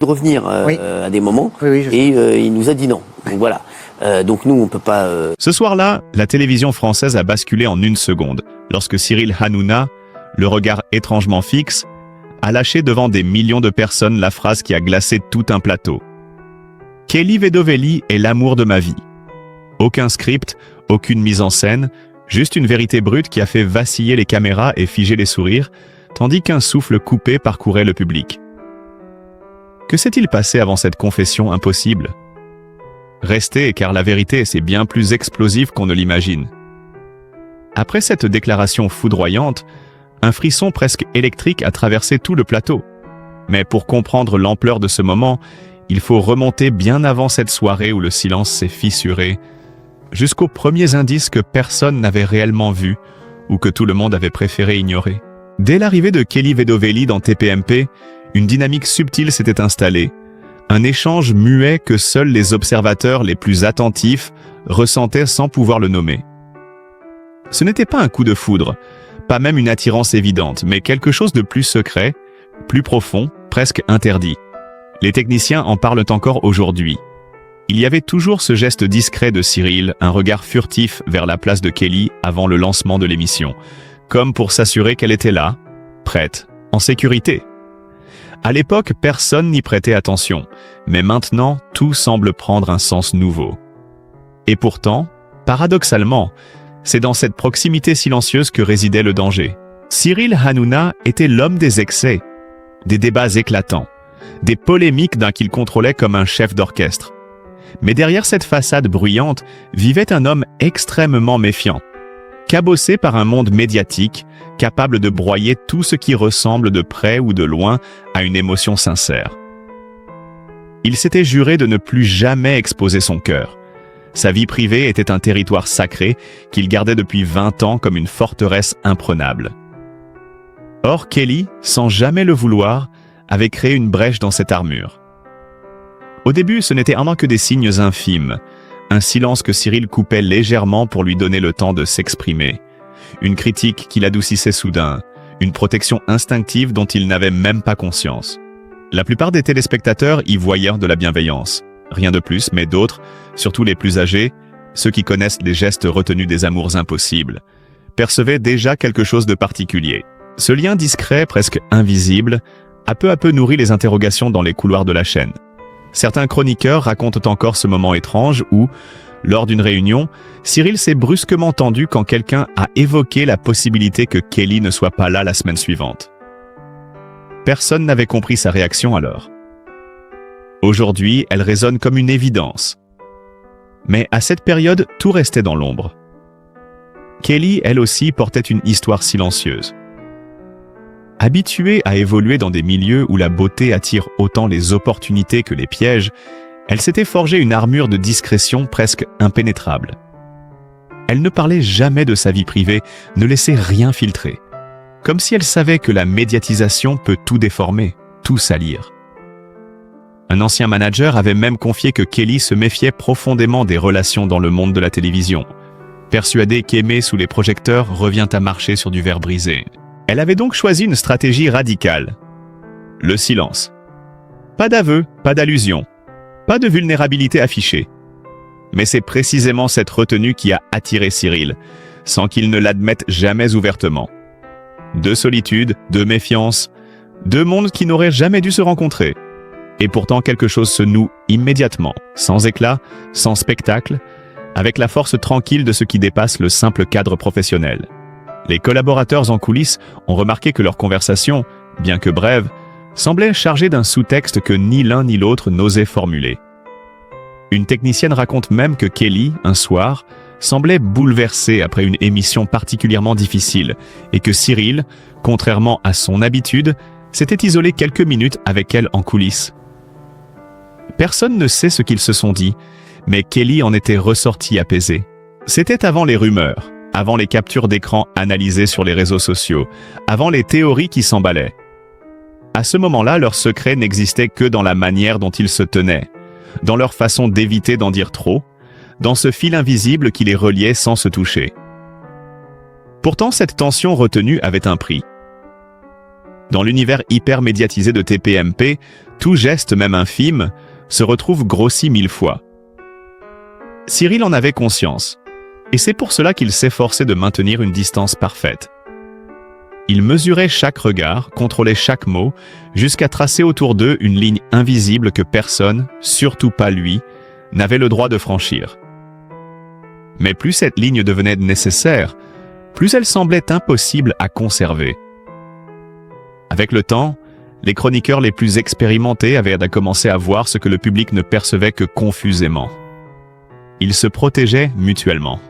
de revenir à des moments et il nous a dit non. Donc voilà. Donc nous, on peut pas... Ce soir-là, la télévision française a basculé en une seconde, lorsque Cyril Hanouna, le regard étrangement fixe, a lâché devant des millions de personnes la phrase qui a glacé tout un plateau. Kelly Vedovelli est l'amour de ma vie. Aucun script, aucune mise en scène, juste une vérité brute qui a fait vaciller les caméras et figer les sourires, tandis qu'un souffle coupé parcourait le public. Que s'est-il passé avant cette confession impossible ? Restez, car la vérité, c'est bien plus explosif qu'on ne l'imagine. Après cette déclaration foudroyante, un frisson presque électrique a traversé tout le plateau. Mais pour comprendre l'ampleur de ce moment, il faut remonter bien avant cette soirée où le silence s'est fissuré, jusqu'aux premiers indices que personne n'avait réellement vus ou que tout le monde avait préféré ignorer. Dès l'arrivée de Kelly Vedovelli dans TPMP, une dynamique subtile s'était installée, un échange muet que seuls les observateurs les plus attentifs ressentaient sans pouvoir le nommer. Ce n'était pas un coup de foudre, pas même une attirance évidente, mais quelque chose de plus secret, plus profond, presque interdit. Les techniciens en parlent encore aujourd'hui. Il y avait toujours ce geste discret de Cyril, un regard furtif vers la place de Kelly avant le lancement de l'émission, comme pour s'assurer qu'elle était là, prête, en sécurité. À l'époque, personne n'y prêtait attention, mais maintenant, tout semble prendre un sens nouveau. Et pourtant, paradoxalement, c'est dans cette proximité silencieuse que résidait le danger. Cyril Hanouna était l'homme des excès, des débats éclatants, des polémiques d'un qu'il contrôlait comme un chef d'orchestre. Mais derrière cette façade bruyante vivait un homme extrêmement méfiant, cabossé par un monde médiatique, capable de broyer tout ce qui ressemble de près ou de loin à une émotion sincère. Il s'était juré de ne plus jamais exposer son cœur. Sa vie privée était un territoire sacré qu'il gardait depuis 20 ans comme une forteresse imprenable. Or, Kelly, sans jamais le vouloir, avait créé une brèche dans cette armure. Au début, ce n'était que des signes infimes, un silence que Cyril coupait légèrement pour lui donner le temps de s'exprimer, une critique qu'il adoucissait soudain, une protection instinctive dont il n'avait même pas conscience. La plupart des téléspectateurs y voyaient de la bienveillance, rien de plus, mais d'autres, surtout les plus âgés, ceux qui connaissent les gestes retenus des amours impossibles, percevaient déjà quelque chose de particulier. Ce lien discret, presque invisible, a peu à peu nourri les interrogations dans les couloirs de la chaîne. Certains chroniqueurs racontent encore ce moment étrange où, lors d'une réunion, Cyril s'est brusquement tendu quand quelqu'un a évoqué la possibilité que Kelly ne soit pas là la semaine suivante. Personne n'avait compris sa réaction alors. Aujourd'hui, elle résonne comme une évidence. Mais à cette période, tout restait dans l'ombre. Kelly, elle aussi, portait une histoire silencieuse. Habituée à évoluer dans des milieux où la beauté attire autant les opportunités que les pièges, elle s'était forgée une armure de discrétion presque impénétrable. Elle ne parlait jamais de sa vie privée, ne laissait rien filtrer. Comme si elle savait que la médiatisation peut tout déformer, tout salir. Un ancien manager avait même confié que Kelly se méfiait profondément des relations dans le monde de la télévision, persuadée qu'aimer sous les projecteurs revient à marcher sur du verre brisé. Elle avait donc choisi une stratégie radicale. Le silence. Pas d'aveu, pas d'allusion, pas de vulnérabilité affichée. Mais c'est précisément cette retenue qui a attiré Cyril, sans qu'il ne l'admette jamais ouvertement. De solitude, de méfiance, deux mondes qui n'auraient jamais dû se rencontrer. Et pourtant quelque chose se noue immédiatement, sans éclat, sans spectacle, avec la force tranquille de ce qui dépasse le simple cadre professionnel. Les collaborateurs en coulisses ont remarqué que leur conversation, bien que brève, semblait chargée d'un sous-texte que ni l'un ni l'autre n'osait formuler. Une technicienne raconte même que Kelly, un soir, semblait bouleversée après une émission particulièrement difficile et que Cyril, contrairement à son habitude, s'était isolé quelques minutes avec elle en coulisses. Personne ne sait ce qu'ils se sont dit, mais Kelly en était ressortie apaisée. C'était avant les rumeurs, avant les captures d'écran analysées sur les réseaux sociaux, avant les théories qui s'emballaient. À ce moment-là, leur secret n'existait que dans la manière dont ils se tenaient, dans leur façon d'éviter d'en dire trop, dans ce fil invisible qui les reliait sans se toucher. Pourtant, cette tension retenue avait un prix. Dans l'univers hyper médiatisé de TPMP, tout geste, même infime, se retrouve grossi 1000 fois. Cyril en avait conscience, et c'est pour cela qu'il s'efforçait de maintenir une distance parfaite. Il mesurait chaque regard, contrôlait chaque mot, jusqu'à tracer autour d'eux une ligne invisible que personne, surtout pas lui, n'avait le droit de franchir. Mais plus cette ligne devenait nécessaire, plus elle semblait impossible à conserver. Avec le temps, les chroniqueurs les plus expérimentés avaient commencé à voir ce que le public ne percevait que confusément. Ils se protégeaient mutuellement.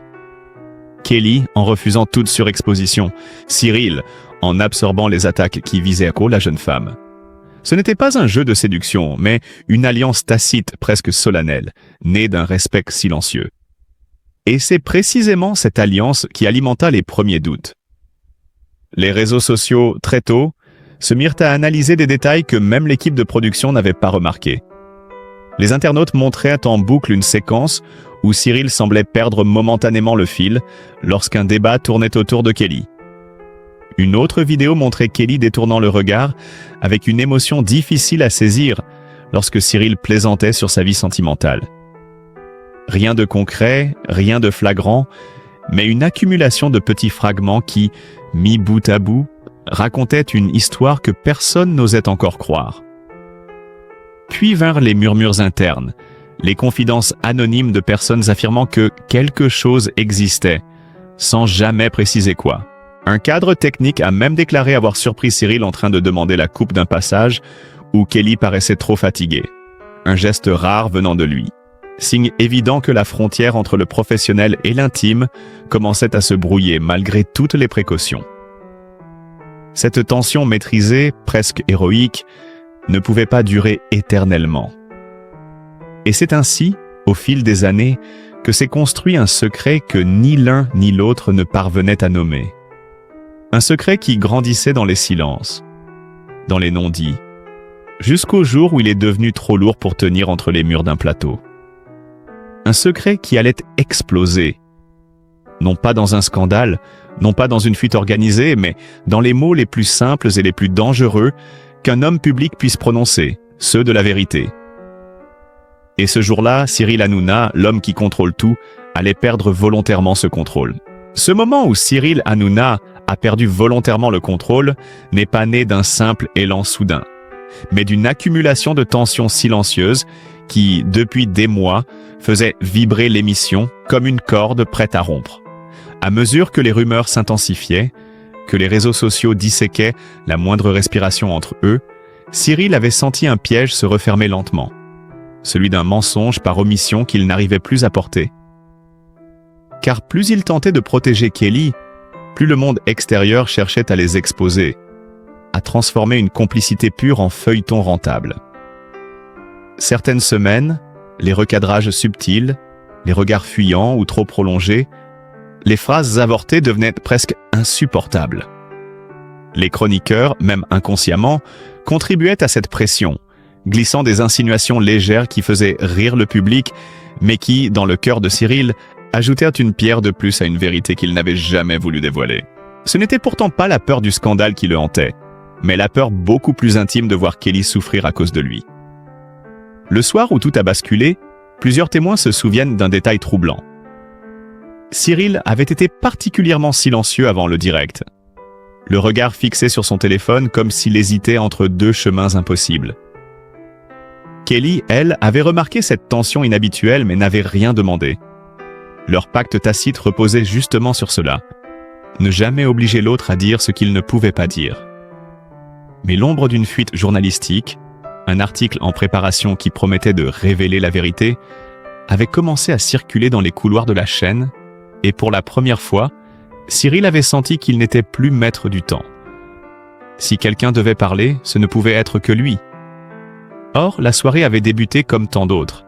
Kelly en refusant toute surexposition, Cyril en absorbant les attaques qui visaient la jeune femme. Ce n'était pas un jeu de séduction, mais une alliance tacite presque solennelle, née d'un respect silencieux. Et c'est précisément cette alliance qui alimenta les premiers doutes. Les réseaux sociaux, très tôt, se mirent à analyser des détails que même l'équipe de production n'avait pas remarqués. Les internautes montraient en boucle une séquence où Cyril semblait perdre momentanément le fil lorsqu'un débat tournait autour de Kelly. Une autre vidéo montrait Kelly détournant le regard avec une émotion difficile à saisir lorsque Cyril plaisantait sur sa vie sentimentale. Rien de concret, rien de flagrant, mais une accumulation de petits fragments qui, mis bout à bout, racontaient une histoire que personne n'osait encore croire. Puis vinrent les murmures internes, les confidences anonymes de personnes affirmant que quelque chose existait, sans jamais préciser quoi. Un cadre technique a même déclaré avoir surpris Cyril en train de demander la coupe d'un passage où Kelly paraissait trop fatiguée. Un geste rare venant de lui. Signe évident que la frontière entre le professionnel et l'intime commençait à se brouiller malgré toutes les précautions. Cette tension maîtrisée, presque héroïque, ne pouvait pas durer éternellement. Et c'est ainsi, au fil des années, que s'est construit un secret que ni l'un ni l'autre ne parvenait à nommer. Un secret qui grandissait dans les silences, dans les non-dits, jusqu'au jour où il est devenu trop lourd pour tenir entre les murs d'un plateau. Un secret qui allait exploser, non pas dans un scandale, non pas dans une fuite organisée, mais dans les mots les plus simples et les plus dangereux qu'un homme public puisse prononcer, ceux de la vérité. Et ce jour-là, Cyril Hanouna, l'homme qui contrôle tout, allait perdre volontairement ce contrôle. Ce moment où Cyril Hanouna a perdu volontairement le contrôle n'est pas né d'un simple élan soudain, mais d'une accumulation de tensions silencieuses qui, depuis des mois, faisait vibrer l'émission comme une corde prête à rompre. À mesure que les rumeurs s'intensifiaient, que les réseaux sociaux disséquaient la moindre respiration entre eux, Cyril avait senti un piège se refermer lentement, celui d'un mensonge par omission qu'il n'arrivait plus à porter. Car plus il tentait de protéger Kelly, plus le monde extérieur cherchait à les exposer, à transformer une complicité pure en feuilleton rentable. Certaines semaines, les recadrages subtils, les regards fuyants ou trop prolongés, les phrases avortées devenaient presque insupportables. Les chroniqueurs, même inconsciemment, contribuaient à cette pression, glissant des insinuations légères qui faisaient rire le public, mais qui, dans le cœur de Cyril, ajoutèrent une pierre de plus à une vérité qu'il n'avait jamais voulu dévoiler. Ce n'était pourtant pas la peur du scandale qui le hantait, mais la peur beaucoup plus intime de voir Kelly souffrir à cause de lui. Le soir où tout a basculé, plusieurs témoins se souviennent d'un détail troublant. Cyril avait été particulièrement silencieux avant le direct, le regard fixé sur son téléphone comme s'il hésitait entre deux chemins impossibles. Kelly, elle, avait remarqué cette tension inhabituelle mais n'avait rien demandé. Leur pacte tacite reposait justement sur cela, ne jamais obliger l'autre à dire ce qu'il ne pouvait pas dire. Mais l'ombre d'une fuite journalistique, un article en préparation qui promettait de révéler la vérité, avait commencé à circuler dans les couloirs de la chaîne, et pour la première fois, Cyril avait senti qu'il n'était plus maître du temps. Si quelqu'un devait parler, ce ne pouvait être que lui. Or, la soirée avait débuté comme tant d'autres,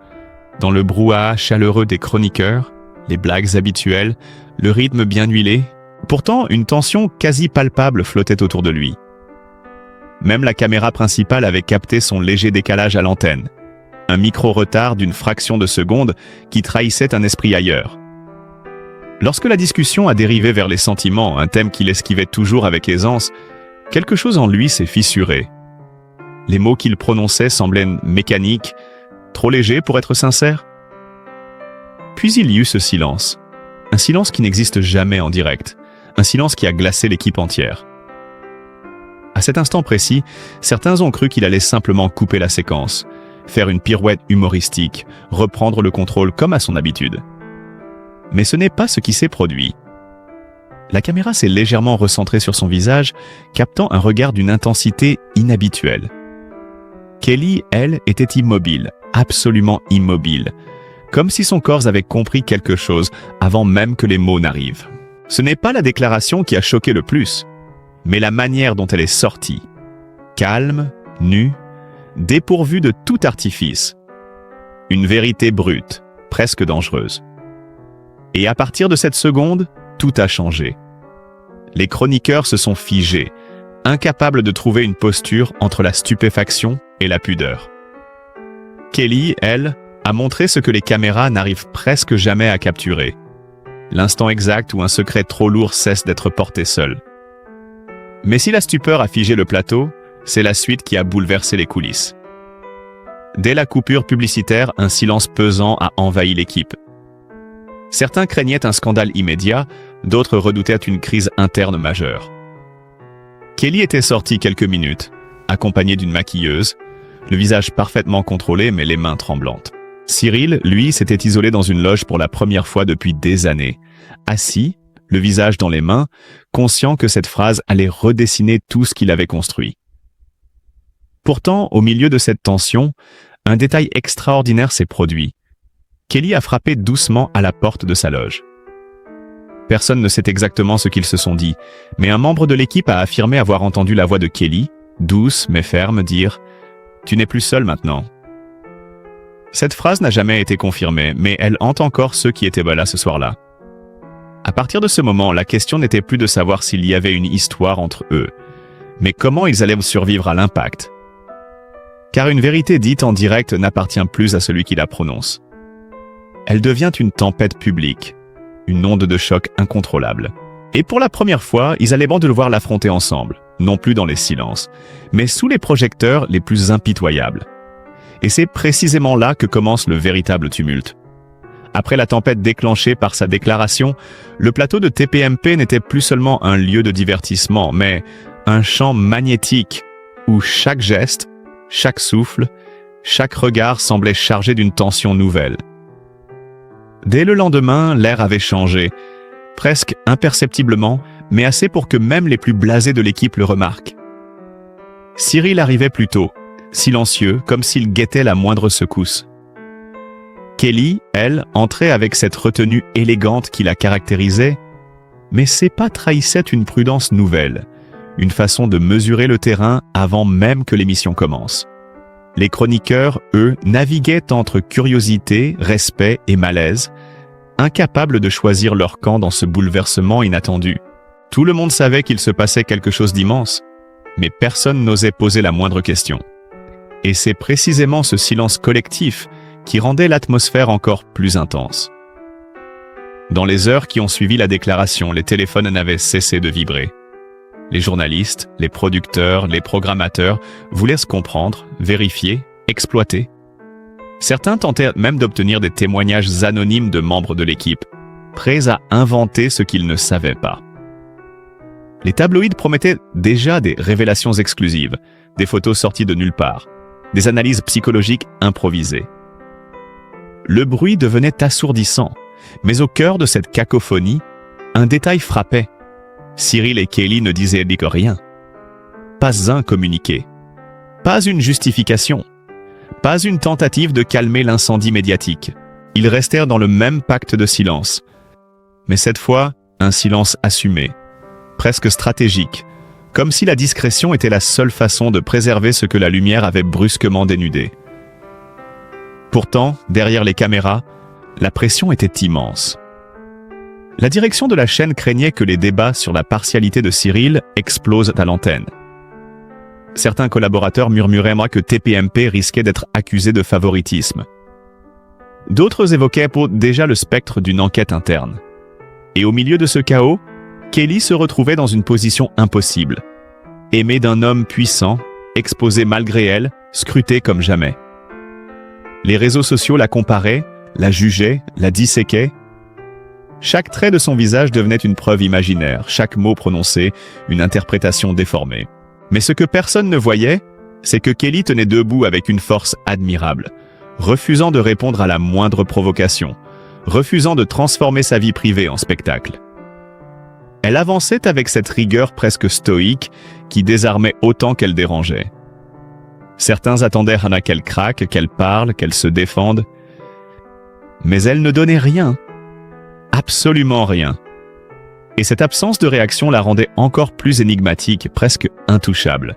dans le brouhaha chaleureux des chroniqueurs, les blagues habituelles, le rythme bien huilé. Pourtant, une tension quasi palpable flottait autour de lui. Même la caméra principale avait capté son léger décalage à l'antenne, un micro-retard d'une fraction de seconde qui trahissait un esprit ailleurs. Lorsque la discussion a dérivé vers les sentiments, un thème qu'il esquivait toujours avec aisance, Quelque chose en lui s'est fissuré. Les mots qu'il prononçait semblaient mécaniques, trop légers pour être sincères. Puis il y eut ce silence. Un silence qui n'existe jamais en direct. Un silence qui a glacé l'équipe entière. À cet instant précis, certains ont cru qu'il allait simplement couper la séquence, faire une pirouette humoristique, reprendre le contrôle comme à son habitude. Mais ce n'est pas ce qui s'est produit. La caméra s'est légèrement recentrée sur son visage, captant un regard d'une intensité inhabituelle. Kelly, elle, était immobile, absolument immobile, comme si son corps avait compris quelque chose avant même que les mots n'arrivent. Ce n'est pas la déclaration qui a choqué le plus, mais la manière dont elle est sortie. Calme, nue, dépourvue de tout artifice. Une vérité brute, presque dangereuse. Et à partir de cette seconde, tout a changé. Les chroniqueurs se sont figés, incapables de trouver une posture entre la stupéfaction et la pudeur. Kelly, elle, a montré ce que les caméras n'arrivent presque jamais à capturer. L'instant exact où un secret trop lourd cesse d'être porté seul. Mais si la stupeur a figé le plateau, c'est la suite qui a bouleversé les coulisses. Dès la coupure publicitaire, un silence pesant a envahi l'équipe. Certains craignaient un scandale immédiat, d'autres redoutaient une crise interne majeure. Kelly était sortie quelques minutes, accompagnée d'une maquilleuse, le visage parfaitement contrôlé mais les mains tremblantes. Cyril, lui, s'était isolé dans une loge pour la première fois depuis des années, assis, le visage dans les mains, conscient que cette phrase allait redessiner tout ce qu'il avait construit. Pourtant, au milieu de cette tension, un détail extraordinaire s'est produit. Kelly a frappé doucement à la porte de sa loge. Personne ne sait exactement ce qu'ils se sont dit, mais un membre de l'équipe a affirmé avoir entendu la voix de Kelly, douce mais ferme, dire « Tu n'es plus seul maintenant ». Cette phrase n'a jamais été confirmée, mais elle hante encore ceux qui étaient là ce soir-là. À partir de ce moment, la question n'était plus de savoir s'il y avait une histoire entre eux, mais comment ils allaient survivre à l'impact. Car une vérité dite en direct n'appartient plus à celui qui la prononce. Elle devient une tempête publique, une onde de choc incontrôlable. Et pour la première fois, ils allaient devoir l'affronter ensemble, non plus dans les silences, mais sous les projecteurs les plus impitoyables. Et c'est précisément là que commence le véritable tumulte. Après la tempête déclenchée par sa déclaration, le plateau de TPMP n'était plus seulement un lieu de divertissement, mais un champ magnétique où chaque geste, chaque souffle, chaque regard semblait chargé d'une tension nouvelle. Dès le lendemain, l'air avait changé, presque imperceptiblement, mais assez pour que même les plus blasés de l'équipe le remarquent. Cyril arrivait plus tôt, silencieux, comme s'il guettait la moindre secousse. Kelly, elle, entrait avec cette retenue élégante qui la caractérisait, mais ses pas trahissaient une prudence nouvelle, une façon de mesurer le terrain avant même que l'émission commence. Les chroniqueurs, eux, naviguaient entre curiosité, respect et malaise, incapables de choisir leur camp dans ce bouleversement inattendu. Tout le monde savait qu'il se passait quelque chose d'immense, mais personne n'osait poser la moindre question. Et c'est précisément ce silence collectif qui rendait l'atmosphère encore plus intense. Dans les heures qui ont suivi la déclaration, les téléphones n'avaient cessé de vibrer. Les journalistes, les producteurs, les programmateurs voulaient se comprendre, vérifier, exploiter. Certains tentaient même d'obtenir des témoignages anonymes de membres de l'équipe, prêts à inventer ce qu'ils ne savaient pas. Les tabloïds promettaient déjà des révélations exclusives, des photos sorties de nulle part, des analyses psychologiques improvisées. Le bruit devenait assourdissant, mais au cœur de cette cacophonie, un détail frappait. Cyril et Kelly ne disaient rien. Pas un communiqué. Pas une justification. Pas une tentative de calmer l'incendie médiatique. Ils restèrent dans le même pacte de silence. Mais cette fois, un silence assumé, presque stratégique, comme si la discrétion était la seule façon de préserver ce que la lumière avait brusquement dénudé. Pourtant, derrière les caméras, la pression était immense. La direction de la chaîne craignait que les débats sur la partialité de Cyril explosent à l'antenne. Certains collaborateurs murmuraient que TPMP risquait d'être accusé de favoritisme. D'autres évoquaient déjà le spectre d'une enquête interne. Et au milieu de ce chaos, Kelly se retrouvait dans une position impossible. aimée d'un homme puissant, exposée malgré elle, scrutée comme jamais. Les réseaux sociaux la comparaient, la jugeaient, la disséquaient. Chaque trait de son visage devenait une preuve imaginaire, chaque mot prononcé, une interprétation déformée. Mais ce que personne ne voyait, c'est que Kelly tenait debout avec une force admirable, refusant de répondre à la moindre provocation, refusant de transformer sa vie privée en spectacle. Elle avançait avec cette rigueur presque stoïque qui désarmait autant qu'elle dérangeait. Certains attendaient Hannah qu'elle craque, qu'elle parle, qu'elle se défende. Mais elle ne donnait rien. Absolument rien. Et cette absence de réaction la rendait encore plus énigmatique, presque intouchable.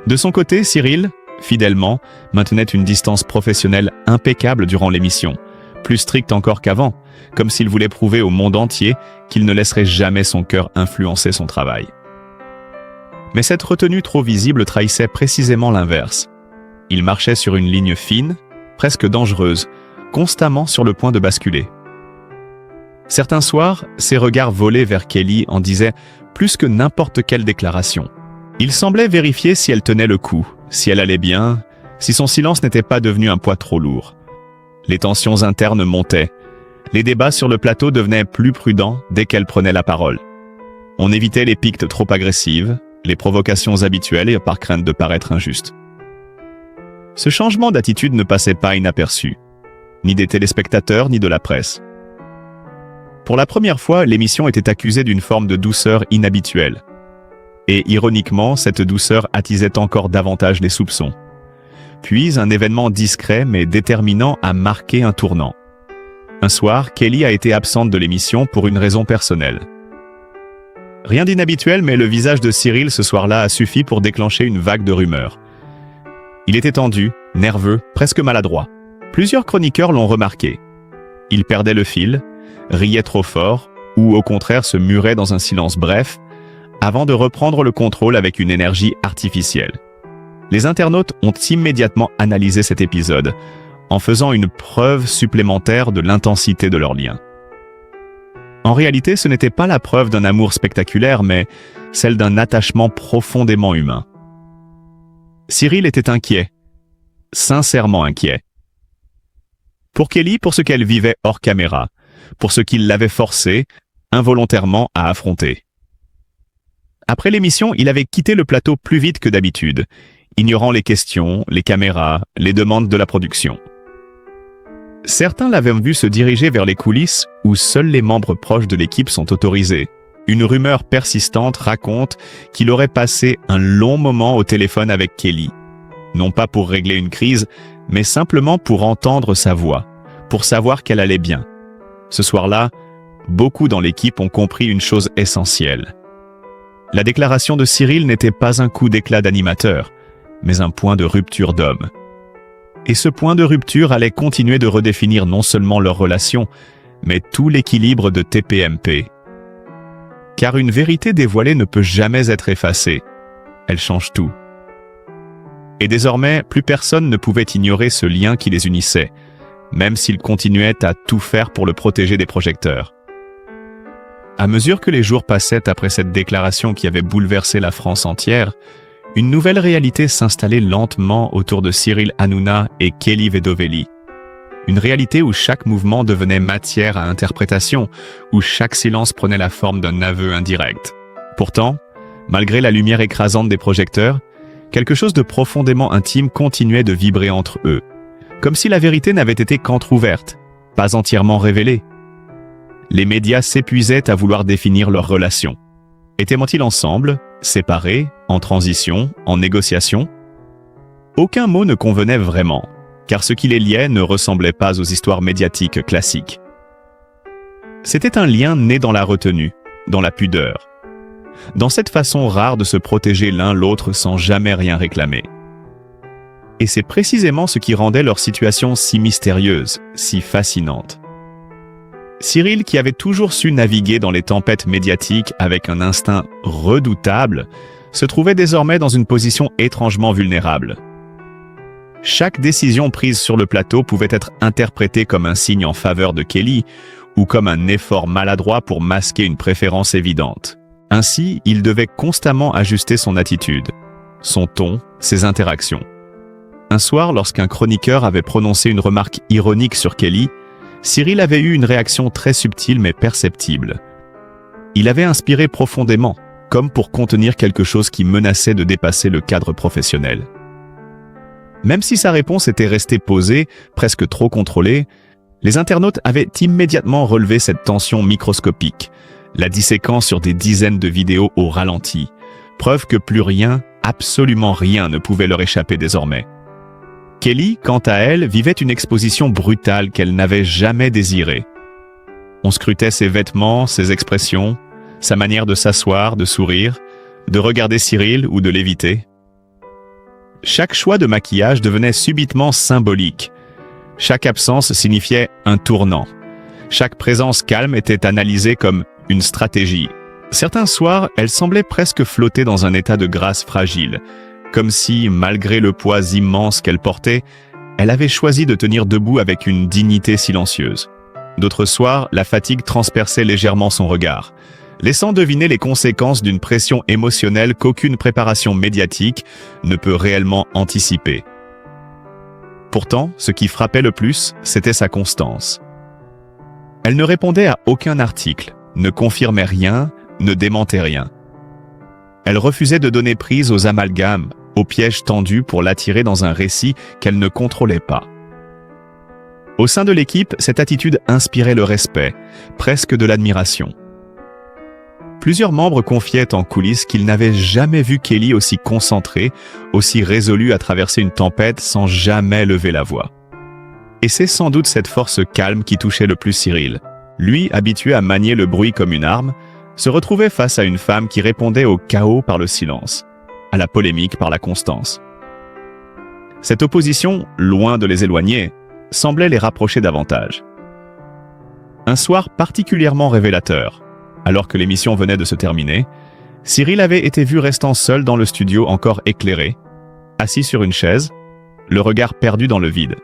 De son côté, Cyril, fidèlement, maintenait une distance professionnelle impeccable durant l'émission, plus stricte encore qu'avant, comme s'il voulait prouver au monde entier qu'il ne laisserait jamais son cœur influencer son travail. Mais cette retenue trop visible trahissait précisément l'inverse. Il marchait sur une ligne fine, presque dangereuse, constamment sur le point de basculer. Certains soirs, ses regards volaient vers Kelly en disaient plus que n'importe quelle déclaration. Il semblait vérifier si elle tenait le coup, si elle allait bien, si son silence n'était pas devenu un poids trop lourd. Les tensions internes montaient. Les débats sur le plateau devenaient plus prudents dès qu'elle prenait la parole. On évitait les piques trop agressives, les provocations habituelles et par crainte de paraître injuste. Ce changement d'attitude ne passait pas inaperçu, ni des téléspectateurs ni de la presse. Pour la première fois, l'émission était accusée d'une forme de douceur inhabituelle. Et ironiquement, cette douceur attisait encore davantage les soupçons. Puis, un événement discret mais déterminant a marqué un tournant. Un soir, Kelly a été absente de l'émission pour une raison personnelle. Rien d'inhabituel, mais le visage de Cyril ce soir-là a suffi pour déclencher une vague de rumeurs. Il était tendu, nerveux, presque maladroit. Plusieurs chroniqueurs l'ont remarqué. Il perdait le fil, riait trop fort, ou au contraire se murait dans un silence bref, avant de reprendre le contrôle avec une énergie artificielle. Les internautes ont immédiatement analysé cet épisode, en faisant une preuve supplémentaire de l'intensité de leur lien. En réalité, ce n'était pas la preuve d'un amour spectaculaire, mais celle d'un attachement profondément humain. Cyril était inquiet, sincèrement inquiet. Pour Kelly, pour ce qu'elle vivait hors caméra, pour ce qui l'avait forcé, involontairement, à affronter. Après l'émission, il avait quitté le plateau plus vite que d'habitude, ignorant les questions, les caméras, les demandes de la production. Certains l'avaient vu se diriger vers les coulisses où seuls les membres proches de l'équipe sont autorisés. Une rumeur persistante raconte qu'il aurait passé un long moment au téléphone avec Kelly. Non pas pour régler une crise, mais simplement pour entendre sa voix, pour savoir qu'elle allait bien. Ce soir-là, beaucoup dans l'équipe ont compris une chose essentielle. La déclaration de Cyril n'était pas un coup d'éclat d'animateur, mais un point de rupture d'homme. Et ce point de rupture allait continuer de redéfinir non seulement leur relation, mais tout l'équilibre de TPMP. Car une vérité dévoilée ne peut jamais être effacée. Elle change tout. Et désormais, plus personne ne pouvait ignorer ce lien qui les unissait, même s'ils continuaient à tout faire pour le protéger des projecteurs. À mesure que les jours passaient après cette déclaration qui avait bouleversé la France entière, une nouvelle réalité s'installait lentement autour de Cyril Hanouna et Kelly Vedovelli. Une réalité où chaque mouvement devenait matière à interprétation, où chaque silence prenait la forme d'un aveu indirect. Pourtant, malgré la lumière écrasante des projecteurs, quelque chose de profondément intime continuait de vibrer entre eux, comme si la vérité n'avait été qu'entrouverte, pas entièrement révélée. Les médias s'épuisaient à vouloir définir leur relation. Étaient-ils ensemble, séparés, en transition, en négociation? Aucun mot ne convenait vraiment, car ce qui les liait ne ressemblait pas aux histoires médiatiques classiques. C'était un lien né dans la retenue, dans la pudeur, dans cette façon rare de se protéger l'un l'autre sans jamais rien réclamer. Et c'est précisément ce qui rendait leur situation si mystérieuse, si fascinante. Cyril, qui avait toujours su naviguer dans les tempêtes médiatiques avec un instinct redoutable, se trouvait désormais dans une position étrangement vulnérable. Chaque décision prise sur le plateau pouvait être interprétée comme un signe en faveur de Kelly ou comme un effort maladroit pour masquer une préférence évidente. Ainsi, il devait constamment ajuster son attitude, son ton, ses interactions. Un soir, lorsqu'un chroniqueur avait prononcé une remarque ironique sur Kelly, Cyril avait eu une réaction très subtile mais perceptible. Il avait inspiré profondément, comme pour contenir quelque chose qui menaçait de dépasser le cadre professionnel. Même si sa réponse était restée posée, presque trop contrôlée, les internautes avaient immédiatement relevé cette tension microscopique, la disséquant sur des dizaines de vidéos au ralenti, preuve que plus rien, absolument rien ne pouvait leur échapper désormais. Kelly, quant à elle, vivait une exposition brutale qu'elle n'avait jamais désirée. On scrutait ses vêtements, ses expressions, sa manière de s'asseoir, de sourire, de regarder Cyril ou de l'éviter. Chaque choix de maquillage devenait subitement symbolique. Chaque absence signifiait un tournant. Chaque présence calme était analysée comme une stratégie. Certains soirs, elle semblait presque flotter dans un état de grâce fragile, comme si, malgré le poids immense qu'elle portait, elle avait choisi de tenir debout avec une dignité silencieuse. D'autres soirs, la fatigue transperçait légèrement son regard, laissant deviner les conséquences d'une pression émotionnelle qu'aucune préparation médiatique ne peut réellement anticiper. Pourtant, ce qui frappait le plus, c'était sa constance. Elle ne répondait à aucun article, ne confirmait rien, ne démentait rien. Elle refusait de donner prise aux amalgames, aux pièges tendus pour l'attirer dans un récit qu'elle ne contrôlait pas. Au sein de l'équipe, cette attitude inspirait le respect, presque de l'admiration. Plusieurs membres confiaient en coulisses qu'ils n'avaient jamais vu Kelly aussi concentrée, aussi résolue à traverser une tempête sans jamais lever la voix. Et c'est sans doute cette force calme qui touchait le plus Cyril. Lui, habitué à manier le bruit comme une arme, se retrouvait face à une femme qui répondait au chaos par le silence, à la polémique par la constance. Cette opposition, loin de les éloigner, semblait les rapprocher davantage. Un soir particulièrement révélateur, alors que l'émission venait de se terminer, Cyril avait été vu restant seul dans le studio encore éclairé, assis sur une chaise, le regard perdu dans le vide.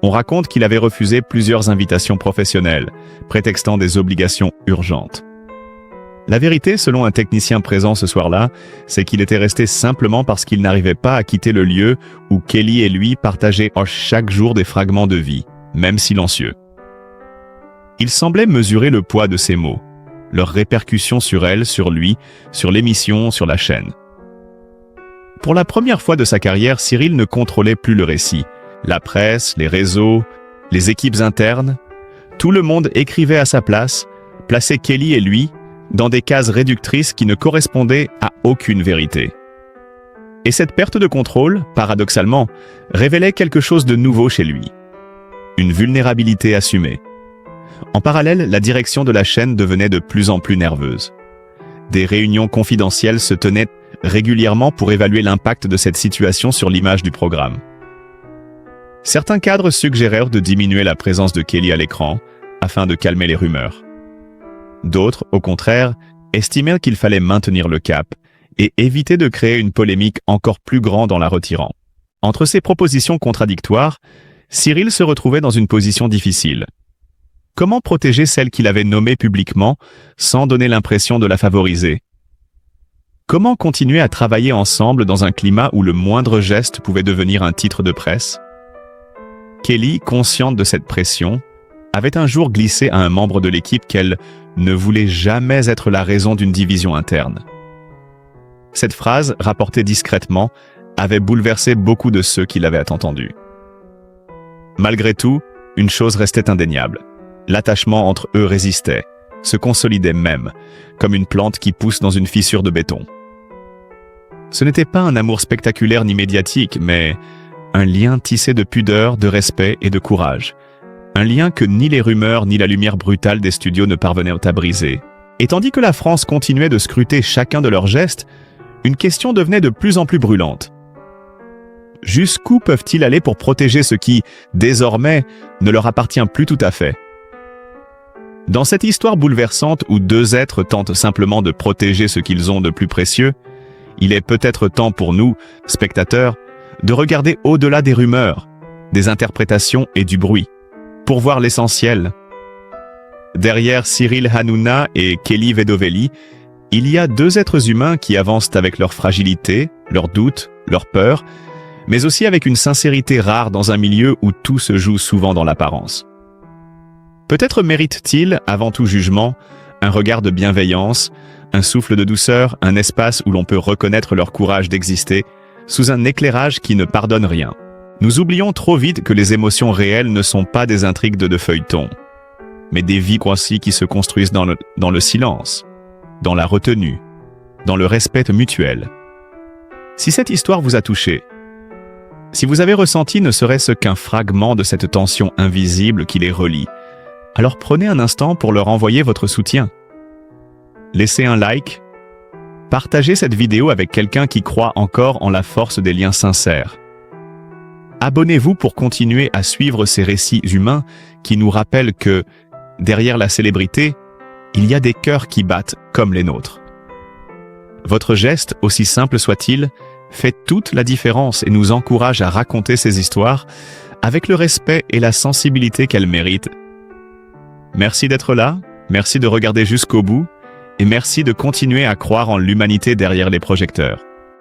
On raconte qu'il avait refusé plusieurs invitations professionnelles, prétextant des obligations urgentes. La vérité, selon un technicien présent ce soir-là, c'est qu'il était resté simplement parce qu'il n'arrivait pas à quitter le lieu où Kelly et lui partageaient chaque jour des fragments de vie, même silencieux. Il semblait mesurer le poids de ces mots, leurs répercussions sur elle, sur lui, sur l'émission, sur la chaîne. Pour la première fois de sa carrière, Cyril ne contrôlait plus le récit. La presse, les réseaux, les équipes internes, tout le monde écrivait à sa place, plaçait Kelly et lui dans des cases réductrices qui ne correspondaient à aucune vérité. Et cette perte de contrôle, paradoxalement, révélait quelque chose de nouveau chez lui. Une vulnérabilité assumée. En parallèle, la direction de la chaîne devenait de plus en plus nerveuse. Des réunions confidentielles se tenaient régulièrement pour évaluer l'impact de cette situation sur l'image du programme. Certains cadres suggérèrent de diminuer la présence de Kelly à l'écran afin de calmer les rumeurs. D'autres, au contraire, estimèrent qu'il fallait maintenir le cap et éviter de créer une polémique encore plus grande en la retirant. Entre ces propositions contradictoires, Cyril se retrouvait dans une position difficile. Comment protéger celle qu'il avait nommée publiquement sans donner l'impression de la favoriser? Comment continuer à travailler ensemble dans un climat où le moindre geste pouvait devenir un titre de presse? Kelly, consciente de cette pression, avait un jour glissé à un membre de l'équipe qu'elle ne voulait jamais être la raison d'une division interne. Cette phrase, rapportée discrètement, avait bouleversé beaucoup de ceux qui l'avaient entendue. Malgré tout, une chose restait indéniable. L'attachement entre eux résistait, se consolidait même, comme une plante qui pousse dans une fissure de béton. Ce n'était pas un amour spectaculaire ni médiatique, mais un lien tissé de pudeur, de respect et de courage. Un lien que ni les rumeurs ni la lumière brutale des studios ne parvenaient à briser. Et tandis que la France continuait de scruter chacun de leurs gestes, une question devenait de plus en plus brûlante. Jusqu'où peuvent-ils aller pour protéger ce qui, désormais, ne leur appartient plus tout à fait? Dans cette histoire bouleversante où deux êtres tentent simplement de protéger ce qu'ils ont de plus précieux, il est peut-être temps pour nous, spectateurs, de regarder au-delà des rumeurs, des interprétations et du bruit, pour voir l'essentiel. Derrière Cyril Hanouna et Kelly Vedovelli, Il y a deux êtres humains qui avancent avec leur fragilité, leurs doutes, leurs peurs, mais aussi avec une sincérité rare dans un milieu où tout se joue souvent dans l'apparence. Peut-être méritent-ils, avant tout jugement, un regard de bienveillance, un souffle de douceur, un espace où l'on peut reconnaître leur courage d'exister, sous un éclairage qui ne pardonne rien. Nous oublions trop vite que les émotions réelles ne sont pas des intrigues de feuilletons, mais des vies aussi qui se construisent dans le silence, dans la retenue, dans le respect mutuel. Si cette histoire vous a touché, si vous avez ressenti ne serait-ce qu'un fragment de cette tension invisible qui les relie, alors prenez un instant pour leur envoyer votre soutien. Laissez un like, partagez cette vidéo avec quelqu'un qui croit encore en la force des liens sincères. Abonnez-vous pour continuer à suivre ces récits humains qui nous rappellent que, derrière la célébrité, il y a des cœurs qui battent comme les nôtres. Votre geste, aussi simple soit-il, fait toute la différence et nous encourage à raconter ces histoires avec le respect et la sensibilité qu'elles méritent. Merci d'être là, merci de regarder jusqu'au bout et merci de continuer à croire en l'humanité derrière les projecteurs.